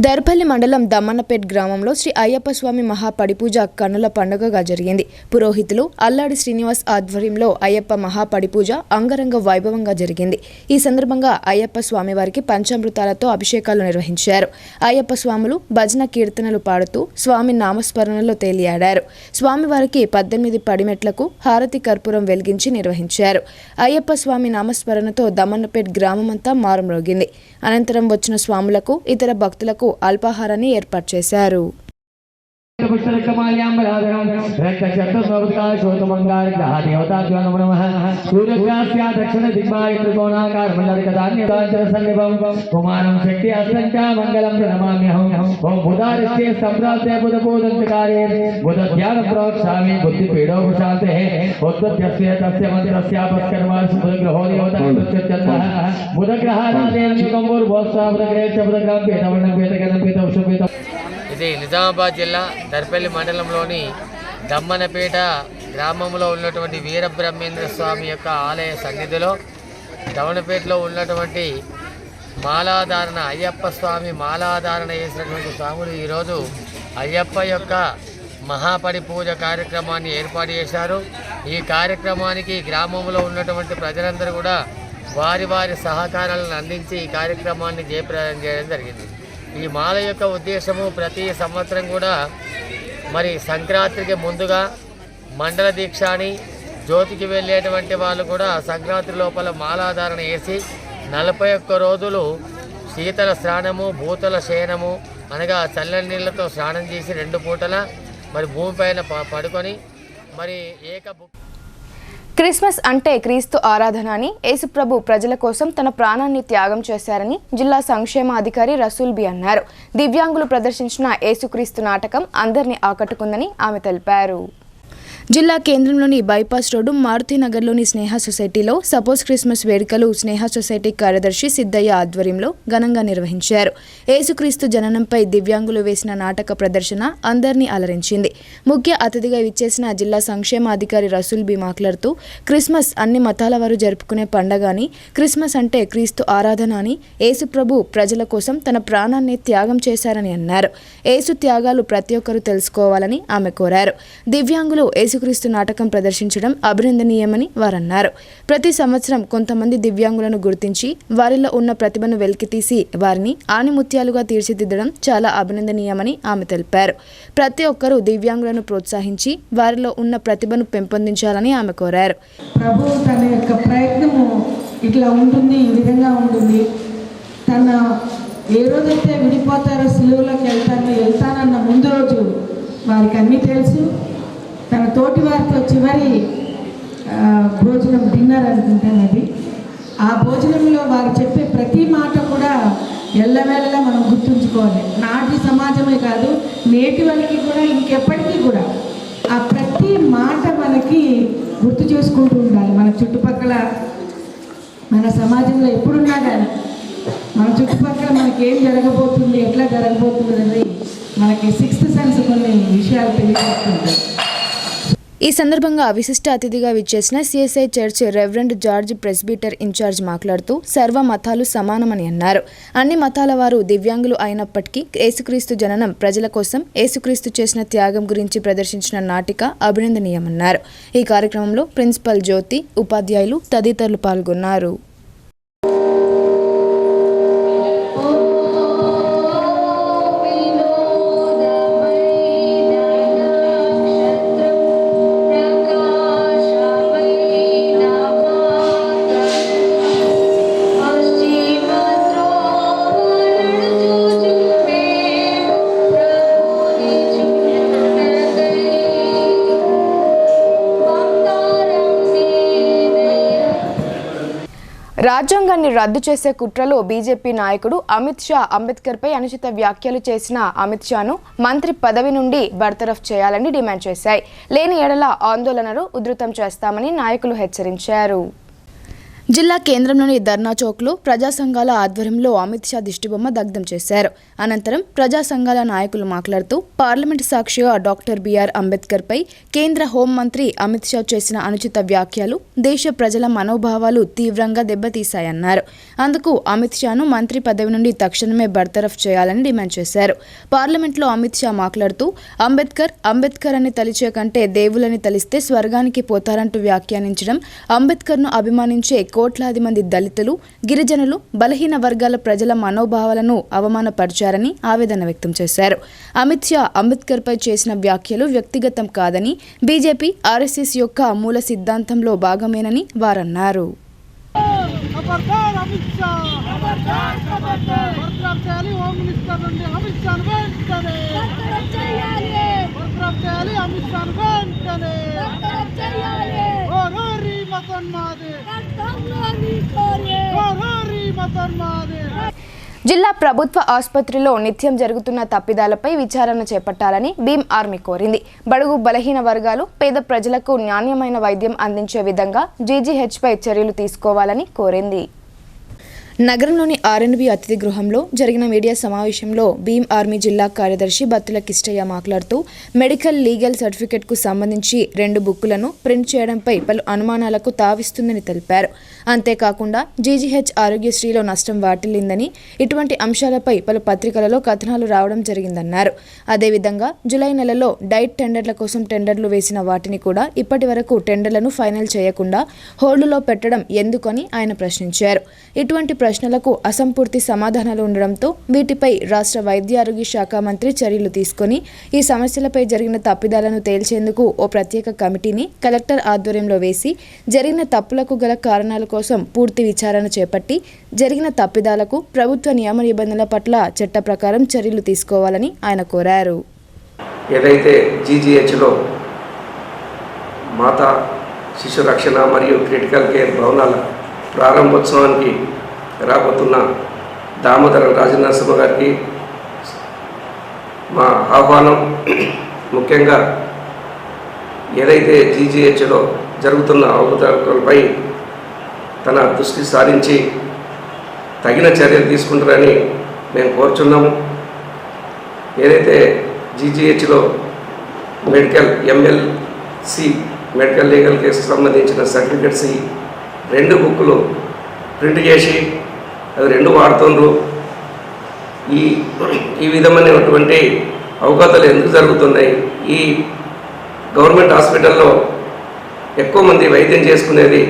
దర్పల్లి మండలం దమ్మన్నపేట్ గ్రామంలో శ్రీ అయ్యప్ప స్వామి మహాపడిపూజ కన్నుల పండుగగా జరిగింది. పురోహితులు అల్లాడి శ్రీనివాస్ ఆధ్వర్యంలో అయ్యప్ప మహాపడిపూజ అంగరంగ వైభవంగా జరిగింది. ఈ సందర్భంగా అయ్యప్ప స్వామివారికి పంచామృతాలతో అభిషేకాలు నిర్వహించారు. అయ్యప్ప స్వాములు భజన కీర్తనలు పాడుతూ స్వామి నామస్మరణలో తేలియాడారు. స్వామివారికి 18 పడిమెట్లకు హారతి కర్పూరం వెలిగించి నిర్వహించారు. అయ్యప్ప స్వామి నామస్మరణతో దమ్మన్నపేట్ గ్రామమంతా మారుమ్రోగింది. అనంతరం వచ్చిన స్వాములకు ఇతర భక్తులకు అల్పాహారాన్ని ఏర్పాటు చేశారు. దక్షిణ దిగ్భాగ త్రికోణాకార కుమారం శక్తి అస్తంచ మంగళం ప్రణమామ్యహం. ఓం బుధారిష్టే సంప్రాప్తే బుధ బోధంతకారే బుధ ధ్యాన ప్రోక్షామి బుద్ధి పీడో ప్రశాంతే ఉత్పత్త్యస్య తస్య మంత్రస్య పస్కర్మాస్ బుధ గ్రహో దేవతా ప్రత్యచ్చ బుధ గ్రహానాదేవ యుగంబుర్ భోస్తా బుధ గ్రహ బుధ గ్రహం పేతవర్ణం పేతగణం పేత ఉషపేత. ఇది నిజామాబాద్ జిల్లా దర్పల్లి మండలంలోని దమ్మనపేట గ్రామంలో ఉన్నటువంటి వీరబ్రహ్మేంద్ర స్వామి యొక్క ఆలయ సన్నిధిలో దమ్మనపేటలో ఉన్నటువంటి మాలాధారణ అయ్యప్ప స్వామి మాలాధారణ చేసినటువంటి స్వాములు ఈరోజు అయ్యప్ప యొక్క మహాపడి పూజ కార్యక్రమాన్ని ఏర్పాటు చేశారు. ఈ కార్యక్రమానికి గ్రామంలో ఉన్నటువంటి ప్రజలందరూ కూడా వారి వారి సహకారాలను అందించి ఈ కార్యక్రమాన్ని జయప్రదం చేయడం జరిగింది. ఈ మాల యొక్క ఉద్దేశము ప్రతి సంవత్సరం కూడా మరి సంక్రాంతికి ముందుగా మండల దీక్ష అని జ్యోతికి వెళ్ళేటువంటి వాళ్ళు కూడా సంక్రాంతి లోపల మాలాధారణ వేసి 41 రోజులు శీతల స్నానము భూతల శయనము అనగా చల్లని నీళ్లతో స్నానం చేసి 2 పూటల మరి భూమిపైన పడుకొని మరి క్రిస్మస్ అంటే క్రీస్తు ఆరాధన అని యేసుప్రభు ప్రజల కోసం తన ప్రాణాన్ని త్యాగం చేశారని జిల్లా సంక్షేమ అధికారి రసూల్ బి అన్నారు. దివ్యాంగులు ప్రదర్శించిన యేసుక్రీస్తు నాటకం అందరినీ ఆకట్టుకుందని ఆమె తెలిపారు. జిల్లా కేంద్రంలోని బైపాస్ రోడ్డు మారుతినగర్లోని స్నేహ సొసైటీలో సపోజ్ క్రిస్మస్ వేడుకలు స్నేహ సొసైటీ కార్యదర్శి సిద్ధయ్య ఆధ్వర్యంలో ఘనంగా నిర్వహించారు. యేసుక్రీస్తు జననంపై దివ్యాంగులు వేసిన నాటక ప్రదర్శన అందరినీ అలరించింది. ముఖ్య అతిథిగా విచ్చేసిన జిల్లా సంక్షేమ అధికారి రసూల్ బి మాట్లాడుతూ క్రిస్మస్ అన్ని మతాల వారు జరుపుకునే పండగ అని, క్రిస్మస్ అంటే క్రీస్తు ఆరాధన అని, యేసుప్రభు ప్రజల కోసం తన ప్రాణాన్ని త్యాగం చేశారని అన్నారు. యేసు త్యాగాలు ప్రతి ఒక్కరూ తెలుసుకోవాలని ఆమె కోరారు. దివ్యాంగులు యేసుక్రీస్తు నాటకం ప్రదర్శించడం అభినందనీయమని వారన్నారు. ప్రతి సంవత్సరం కొంతమంది దివ్యాంగులను గుర్తించి వారిలో ఉన్న ప్రతిభను వెలికితీసి వారిని ఆణిముత్యాలుగా తీర్చిదిద్దడం చాలా అభినందనీయమని ఆమె తెలిపారు. ప్రతి ఒక్కరూ దివ్యాంగులను ప్రోత్సహించి వారిలో ఉన్న ప్రతిభను పెంపొందించాలని ఆమె కోరారు. ప్రభు తన యొక్క ప్రయత్నము ఇట్లా ఉంటుంది, ఈ విధంగా ఉంటుంది. తన ఏ రోజైతే విడిపోతారో సిలువలోకి వెళ్తానన్న ముందు రోజు వారికి అన్నీ తెలుసు. తన తోటి వారితో చివరి భోజనం డిన్నర్ అనుకుంటానది. ఆ భోజనంలో వారు చెప్పే ప్రతి మాట కూడా ఎల్లవేళలా మనం గుర్తుంచుకోవాలి. నాటి సమాజమే కాదు, నేటి వాళ్ళకి కూడా ఇంకెప్పటికీ కూడా ఆ ప్రతి మాట మనకి గుర్తు చేసుకుంటూ ఉండాలి. మన చుట్టుపక్కల మన సమాజంలో ఎప్పుడున్నా కానీ మన చుట్టుపక్కల మనకి ఏం జరగబోతుంది, ఎట్లా జరగబోతుంది అనేది మనకి 6th సెన్స్ కొన్ని విషయాలు తెలియజేస్తుంటాయి. ఈ సందర్భంగా విశిష్ట అతిథిగా విచ్చేసిన CSI church reverend George presbyter incharge మాట్లాడుతూ సర్వ మతాలు సమానమని అన్నారు. అన్ని మతాల వారు దివ్యాంగులు అయినప్పటికీ యేసుక్రీస్తు జననం ప్రజల కోసం యేసుక్రీస్తు చేసిన త్యాగం గురించి ప్రదర్శించిన నాటిక అభినందనీయమన్నారు. ఈ కార్యక్రమంలో ప్రిన్సిపల్ జ్యోతి, ఉపాధ్యాయులు తదితరులు పాల్గొన్నారు. Bye. రాజ్యాంగాన్ని రద్దు చేసే కుట్రలో బీజేపీ నాయకుడు అమిత్ షా అంబేద్కర్పై అనుచిత వ్యాఖ్యలు చేసిన అమిత్ షాను మంత్రి పదవి నుండి బర్తరఫ్ చేయాలని డిమాండ్ చేశాయి. లేని ఎడల ఆందోళనలు ఉధృతం చేస్తామని నాయకులు హెచ్చరించారు. జిల్లా కేంద్రంలోని ధర్నా చౌక్లో ప్రజా సంఘాల ఆధ్వర్యంలో అమిత్ షా దిష్టిబొమ్మ దగ్ధం చేశారు. అనంతరం ప్రజా సంఘాల నాయకులు మాట్లాడుతూ పార్లమెంటు సాక్షిగా డాక్టర్ బిఆర్ అంబేద్కర్పై కేంద్ర హోంమంత్రి అమిత్ షా చేసిన అనుచిత వ్యాఖ్యలు దేశ ప్రజల మనోభావాలు తీవ్రంగా దెబ్బతీశాయన్నారు. అందుకు అమిత్ షాను మంత్రి పదవి నుండి తక్షణమే బర్తరఫ్ చేయాలని డిమాండ్ చేశారు. పార్లమెంట్లో అమిత్ షా మాట్లాడుతూ అంబేద్కర్ అని తలిచే కంటే దేవులని తలిస్తే స్వర్గానికి పోతారంటూ వ్యాఖ్యానించడం, అంబేద్కర్ను అభిమానించే కోట్లాది మంది దళితులు, గిరిజనులు, బలహీన వర్గాల ప్రజల మనోభావాలను అవమానపరిచారని ఆవేదన వ్యక్తం చేశారు. అమిత్ షా అంబేద్కర్పై చేసిన వ్యాఖ్యలు వ్యక్తిగతం కాదని, బీజేపీ, ఆర్ఎస్ఎస్ యొక్క మూల సిద్ధాంతంలో భాగమేనని వారన్నారు. జిల్లా ప్రభుత్వ ఆసుపత్రిలో నిత్యం జరుగుతున్న తప్పిదాలపై విచారణ చేపట్టాలని భీమ్ ఆర్మీ కోరింది. బడుగు బలహీన వర్గాలు, పేద ప్రజలకు నాణ్యమైన వైద్యం అందించే విధంగా జీజీహెచ్పై చర్యలు తీసుకోవాలని కోరింది. నగరంలోని ఆర్ఎన్బి అతిథి గృహంలో జరిగిన మీడియా సమావేశంలో భీమ్ ఆర్మీ జిల్లా కార్యదర్శి బత్తుల కిష్టయ్య మాట్లాడుతూ మెడికల్ లీగల్ సర్టిఫికెట్కు సంబంధించి 2 బుక్కులను ప్రింట్ చేయడంపై పలు అనుమానాలకు తావిస్తుందని తెలిపారు. అంతేకాకుండా జీజీహెచ్ ఆరోగ్యశ్రీలో నష్టం వాటిల్లిందని, ఇటువంటి అంశాలపై పలు పత్రికలలో కథనాలు రావడం జరిగిందన్నారు. అదేవిధంగా జూలై నెలలో డైట్ టెండర్ల కోసం టెండర్లు వేసిన వాటిని కూడా ఇప్పటి వరకు టెండర్లను ఫైనల్ చేయకుండా హోల్డులో పెట్టడం ఎందుకని ఆయన ప్రశ్నించారు. ఇటువంటి ప్రశ్నలకు అసంపూర్తి సమాధానాలు ఉండడంతో వీటిపై రాష్ట్ర వైద్య ఆరోగ్య శాఖ మంత్రి చర్యలు తీసుకుని ఈ సమస్యలపై జరిగిన తప్పిదాలను తేల్చేందుకు ఓ ప్రత్యేక కమిటీని కలెక్టర్ ఆధ్వర్యంలో వేసి జరిగిన తప్పులకు గల కారణాల కోసం పూర్తి విచారణ చేపట్టి జరిగిన తప్పిదాలకు ప్రభుత్వ నియమ నిబంధనల పట్ల చట్ట ప్రకారం చర్యలు తీసుకోవాలని ఆయన కోరారు. ఏదైతే జీజీహెచ్లో మాతా శిశు రక్షణ మరియు క్రిటికల్ కేర్ భవనాల ప్రారంభోత్సవానికి రాబోతున్న దామోదర రాజనరసింహ గారికి మా ఆహ్వానం. ముఖ్యంగా ఏదైతే జీజీహెచ్లో జరుగుతున్న అవకతవకలపై తన దృష్టి సారించి తగిన చర్యలు తీసుకుంటారని మేము కోరుచున్నాము. ఏదైతే జీజీహెచ్లో మెడికల్ ఎంఎల్సి మెడికల్ లీగల్ కేసుకు సంబంధించిన సర్టిఫికెట్స్ 2 బుక్కులు ప్రింట్ చేసి అవి 2 వాడుతుండ్రు. ఈ విధమైనటువంటి అవకతవకలు ఎందుకు జరుగుతున్నాయి? ఈ గవర్నమెంట్ హాస్పిటల్లో ఎక్కువ మంది వైద్యం చేసుకునేది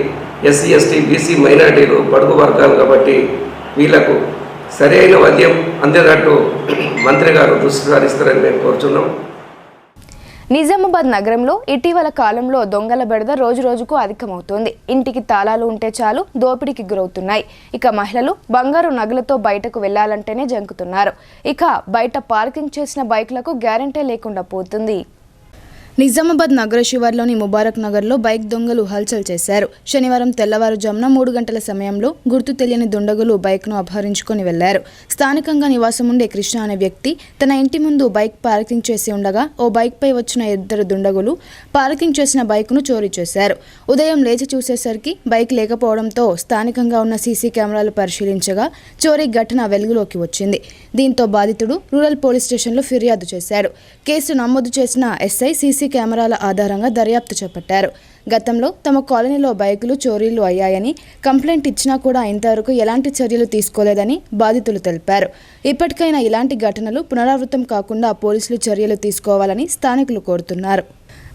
ఎస్సీ, ఎస్టీ, బీసీ, మైనార్టీలు, బడుగు వర్గాలు కాబట్టి వీళ్లకు సరైన వైద్యం అందేటట్టు మంత్రి గారు దృష్టి సారిస్తారని మేము కోరుచున్నాం. నిజామాబాద్ నగరంలో ఇటీవల కాలంలో దొంగల బెడద రోజురోజుకు అధికమవుతోంది. ఇంటికి తాళాలు ఉంటే చాలు దోపిడీకి గురవుతున్నాయి. ఇక మహిళలు బంగారు నగలతో బయటకు వెళ్లాలంటేనే జంకుతున్నారు. ఇక బయట పార్కింగ్ చేసిన బైక్లకు గ్యారెంటీ లేకుండా పోతుంది. నిజామాబాద్ నగర శివార్లోని ముబారక్ నగర్లో బైక్ దొంగలు హల్చల్ చేశారు. శనివారం తెల్లవారుజామున 3 గంటల సమయంలో గుర్తు తెలియని దుండగులు బైక్ను అపహరించుకొని వెళ్లారు. స్థానికంగా నివాసం ఉండే కృష్ణ అనే వ్యక్తి తన ఇంటి ముందు బైక్ పార్కింగ్ చేసి ఉండగా ఓ బైక్పై వచ్చిన 2 దుండగులు పార్కింగ్ చేసిన బైక్ను చోరీ చేశారు. ఉదయం లేచి చూసేసరికి బైక్ లేకపోవడంతో స్థానికంగా ఉన్న సీసీ కెమెరాలు పరిశీలించగా చోరీ ఘటన వెలుగులోకి వచ్చింది. దీంతో బాధితుడు రూరల్ పోలీస్ స్టేషన్లో ఫిర్యాదు చేశారు. కేసు నమోదు చేసిన ఎస్ఐ సీసీ కెమెరాల ఆధారంగా దర్యాప్తు చేపట్టారు. గతంలో తమ కాలనీలో బైకులు చోరీలు అయ్యాయని కంప్లైంట్ ఇచ్చినా కూడా ఇంతవరకు ఎలాంటి చర్యలు తీసుకోలేదని బాధితులు తెలిపారు. ఇప్పటికైనా ఇలాంటి ఘటనలు పునరావృతం కాకుండా పోలీసులు చర్యలు తీసుకోవాలని స్థానికులు కోరుతున్నారు.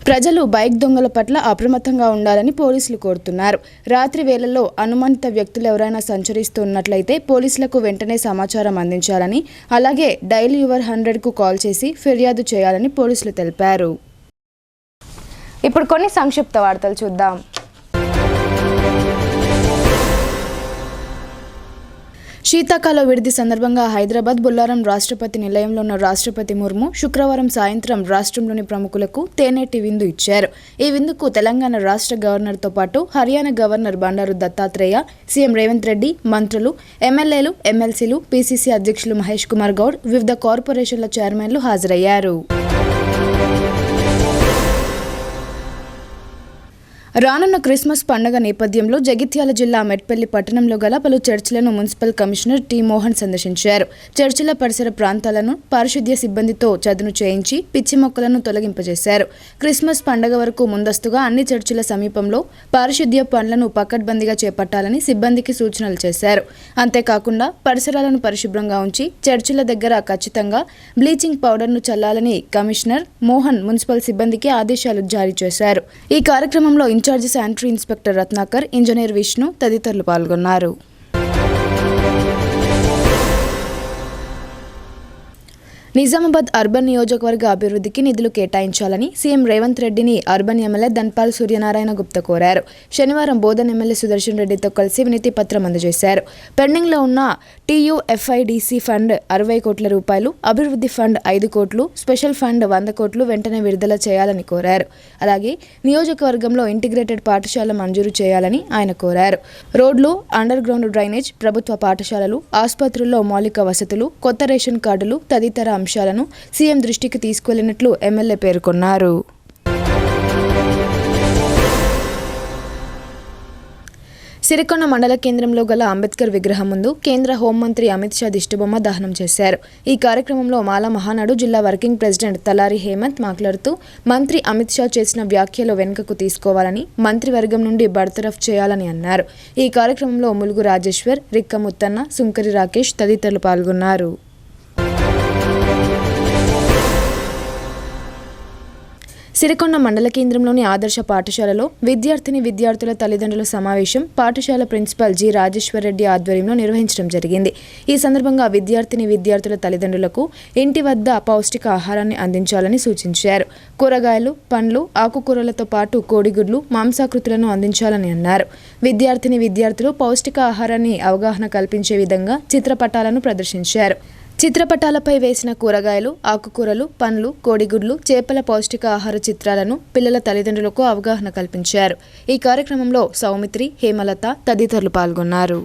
ప్రజలు బైక్ దొంగల పట్ల అప్రమత్తంగా ఉండాలని పోలీసులు కోరుతున్నారు. రాత్రి వేళల్లో అనుమానిత వ్యక్తులు ఎవరైనా సంచరిస్తూ ఉన్నట్లయితే పోలీసులకు వెంటనే సమాచారం అందించాలని, అలాగే డైల్ యువర్ 100కు కాల్ చేసి ఫిర్యాదు చేయాలని పోలీసులు తెలిపారు. ఇప్పుడు కొన్ని సంక్షిప్త వార్తలు చూద్దాం. శీతాకాల విడిది సందర్భంగా హైదరాబాద్ బొల్లారం రాష్ట్రపతి నిలయంలో ఉన్న రాష్ట్రపతి ముర్ము శుక్రవారం సాయంత్రం రాష్ట్రంలోని ప్రముఖులకు తేనేటి విందు ఇచ్చారు. ఈ విందుకు తెలంగాణ రాష్ట్ర గవర్నర్తో పాటు హర్యానా గవర్నర్ బండారు దత్తాత్రేయ, సీఎం రేవంత్ రెడ్డి, మంత్రులు, ఎమ్మెల్యేలు, ఎమ్మెల్సీలు, పీసీసీ అధ్యక్షులు మహేష్ కుమార్ గౌడ్, వివిధ కార్పొరేషన్ల చైర్మన్లు హాజరయ్యారు. రానున్న క్రిస్మస్ పండుగ నేపథ్యంలో జగిత్యాల జిల్లా మెట్పల్లి పట్టణంలో గల పలు చర్చిలను మున్సిపల్ కమిషనర్ టి మోహన్ సందర్శించారు. చర్చిల పరిసర ప్రాంతాలను పారిశుద్ధ్య సిబ్బందితో చదును చేయించి పిచ్చి మొక్కలను తొలగింపజేశారు. క్రిస్మస్ పండుగ వరకు ముందస్తుగా అన్ని చర్చిల సమీపంలో పారిశుద్ధ్య పనులను పకడ్బందీగా చేపట్టాలని సిబ్బందికి సూచనలు చేశారు. అంతేకాకుండా పరిసరాలను పరిశుభ్రంగా ఉంచి చర్చిల దగ్గర ఖచ్చితంగా బ్లీచింగ్ పౌడర్ను చల్లాలని కమిషనర్ మోహన్ మున్సిపల్ సిబ్బందికి ఆదేశాలు జారీ చేశారు. ఈ కార్యక్రమంలో incharge sanitary inspector Ratnakar, engineer Vishnu తదితరులు పాల్గొన్నారు. నిజామాబాద్ అర్బన్ నియోజకవర్గ అభివృద్ధికి నిధులు కేటాయించాలని సీఎం రేవంత్ రెడ్డిని అర్బన్ ఎమ్మెల్యే ధన్పాల్ సూర్యనారాయణ గుప్తా కోరారు. శనివారం బోధన్ ఎమ్మెల్యే సుదర్శన్ రెడ్డితో కలిసి వినతి పత్రం అందజేశారు. పెండింగ్లో ఉన్న TUFIDC ఫండ్ 60 కోట్ల రూపాయలు, అభివృద్ధి ఫండ్ 5 కోట్లు, స్పెషల్ ఫండ్ 100 కోట్లు వెంటనే విడుదల చేయాలని కోరారు. అలాగే నియోజకవర్గంలో ఇంటిగ్రేటెడ్ పాఠశాల మంజూరు చేయాలని ఆయన కోరారు. రోడ్లు, అండర్ గ్రౌండ్ డ్రైనేజ్, ప్రభుత్వ పాఠశాలలు, ఆసుపత్రుల్లో మౌలిక వసతులు, కొత్త రేషన్ కార్డులు తదితర అంశాలను సీఎం దృష్టికి తీసుకెళ్లినట్లు ఎమ్మెల్యే పేర్కొన్నారు. సిరికొండ మండల కేంద్రంలో గల అంబేద్కర్ విగ్రహం ముందు కేంద్ర హోంమంత్రి అమిత్ షా దిష్టిబొమ్మ దహనం చేశారు. ఈ కార్యక్రమంలో మాలా మహానాడు జిల్లా వర్కింగ్ ప్రెసిడెంట్ తలారి హేమంత్ మాట్లాడుతూ మంత్రి అమిత్ షా చేసిన వ్యాఖ్యలు వెనుకకు తీసుకోవాలని, మంత్రివర్గం నుండి బర్తరఫ్ చేయాలని అన్నారు. ఈ కార్యక్రమంలో ములుగు రాజేశ్వర్, రిక్క ముత్తన్న, సుంకరి రాకేష్ తదితరులు పాల్గొన్నారు. సిరికొండ మండల కేంద్రంలోని ఆదర్శ పాఠశాలలో విద్యార్థుల తల్లిదండ్రుల సమావేశం పాఠశాల ప్రిన్సిపల్ జి రాజేశ్వర్ రెడ్డి ఆధ్వర్యంలో నిర్వహించడం జరిగింది. ఈ సందర్భంగా విద్యార్థుల తల్లిదండ్రులకు ఇంటి వద్ద పౌష్టిక ఆహారాన్ని అందించాలని సూచించారు. కూరగాయలు, పండ్లు, ఆకుకూరలతో పాటు కోడిగుడ్లు, మాంసాకృతులను అందించాలని అన్నారు. విద్యార్థులు పౌష్టిక ఆహారాన్ని అవగాహన కల్పించే విధంగా చిత్రపటాలను ప్రదర్శించారు. చిత్రపటాలపై వేసిన కూరగాయలు, ఆకుకూరలు, పండ్లు, కోడిగుడ్లు, చేపల పౌష్టిక ఆహార చిత్రాలను పిల్లల తల్లిదండ్రులకు అవగాహన కల్పించారు. ఈ కార్యక్రమంలో సౌమిత్రి, హేమలత తదితరులు పాల్గొన్నారు.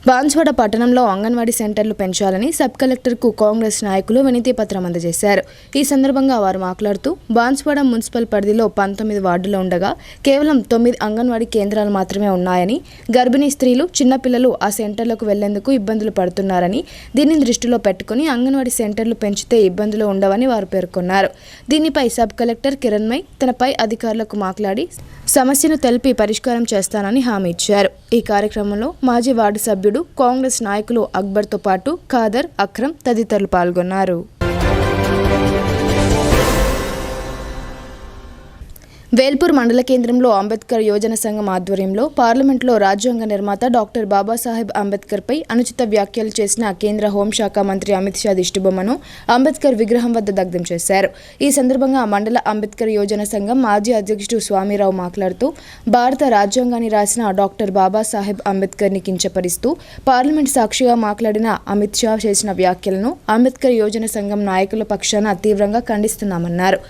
బాన్స్వాడ పట్టణంలో అంగన్వాడీ సెంటర్లు పెంచాలని సబ్ కలెక్టర్కు కాంగ్రెస్ నాయకులు వినతి పత్రం అందజేశారు. ఈ సందర్భంగా వారు మాట్లాడుతూ బాన్స్వాడ మున్సిపల్ పరిధిలో 19 వార్డులు ఉండగా కేవలం 9 అంగన్వాడీ కేంద్రాలు మాత్రమే ఉన్నాయని, గర్భిణీ స్త్రీలు, చిన్నపిల్లలు ఆ సెంటర్లకు వెళ్లేందుకు ఇబ్బందులు పడుతున్నారని, దీనిని దృష్టిలో పెట్టుకుని అంగన్వాడీ సెంటర్లు పెంచితే ఇబ్బందులు ఉండవని వారు పేర్కొన్నారు. దీనిపై సబ్ కలెక్టర్ కిరణ్మయ్ తనపై అధికారులకు మాట్లాడి సమస్యను తెలిపి పరిష్కారం చేస్తానని హామీ ఇచ్చారు. ఈ కార్యక్రమంలో మాజీ వార్డు సభ్యుడు, కాంగ్రెస్ నాయకులు అక్బర్తో పాటు ఖాదర్, అక్రమ్ తదితరులు పాల్గొన్నారు. వేల్పూర్ మండల కేంద్రంలో అంబేద్కర్ యోజన సంఘం ఆధ్వర్యంలో పార్లమెంట్లో రాజ్యాంగ నిర్మాత డాక్టర్ బాబాసాహెబ్ అంబేద్కర్పై అనుచిత వ్యాఖ్యలు చేసిన కేంద్ర హోంశాఖ మంత్రి అమిత్ షా దిష్టిబొమ్మను అంబేద్కర్ విగ్రహం వద్ద దగ్ధం చేశారు. ఈ సందర్భంగా మండల అంబేద్కర్ యోజన సంఘం మాజీ అధ్యక్షుడు స్వామిరావు మాట్లాడుతూ భారత రాజ్యాంగాన్ని రాసిన డాక్టర్ బాబాసాహెబ్ అంబేద్కర్ని కించపరుస్తూ పార్లమెంట్ సాక్షిగా మాట్లాడిన అమిత్ షా చేసిన వ్యాఖ్యలను అంబేద్కర్ యోజన సంఘం నాయకుల పక్షాన తీవ్రంగా ఖండిస్తున్నామన్నారు.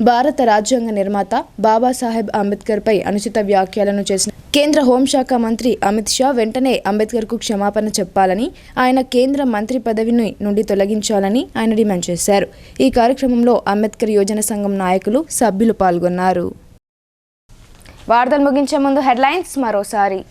భారత రాజ్యాంగ నిర్మాత బాబాసాహెబ్ అంబేద్కర్పై అనుచిత వ్యాఖ్యలను చేసిన కేంద్ర హోంశాఖ మంత్రి అమిత్ షా వెంటనే అంబేద్కర్కు క్షమాపణ చెప్పాలని, ఆయన కేంద్ర మంత్రి పదవి నుండి తొలగించాలని ఆయన డిమాండ్ చేశారు. ఈ కార్యక్రమంలో అంబేద్కర్ యోజన సంఘం నాయకులు, సభ్యులు పాల్గొన్నారు. వార్తలు ముగించే ముందు హెడ్లైన్స్ మరోసారి.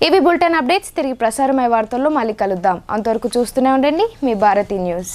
ఇవి బులెటిన్ అప్డేట్స్. తిరిగి ప్రసారమయ్యే వార్తల్లో మళ్ళీ కలుద్దాం. అంతవరకు చూస్తూనే ఉండండి మీ భారతి న్యూస్.